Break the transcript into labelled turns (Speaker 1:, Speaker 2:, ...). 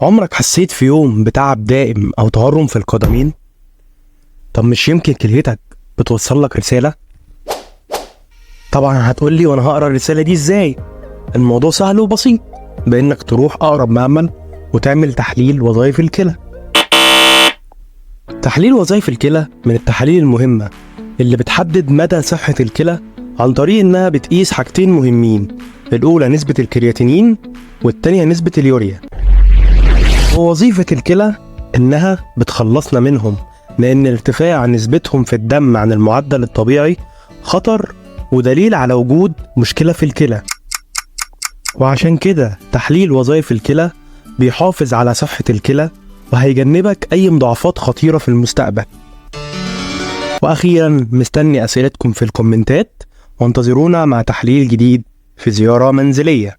Speaker 1: عمرك حسيت في يوم بتعب دائم أو تورم في القدمين؟ طب مش يمكن كليتك بتوصل لك رسالة؟ طبعا هتقولي وأنا هقرأ الرسالة دي إزاي؟ الموضوع سهل وبسيط، بإنك تروح أقرب معمل وتعمل تحليل وظائف الكلى. تحليل وظائف الكلى من التحاليل المهمة اللي بتحدد مدى صحة الكلى عن طريق إنها بتقيس حاجتين مهمين، الأولى نسبة الكرياتينين والتانية نسبة اليوريا. ووظيفة الكلى إنها بتخلصنا منهم، لأن ارتفاع نسبتهم في الدم عن المعدل الطبيعي خطر ودليل على وجود مشكلة في الكلى. وعشان كده تحليل وظائف الكلى بيحافظ على صحة الكلى وهيجنبك أي مضاعفات خطيرة في المستقبل. وأخيرا مستني أسئلتكم في الكومنتات، وانتظرونا مع تحليل جديد في زيارة منزلية.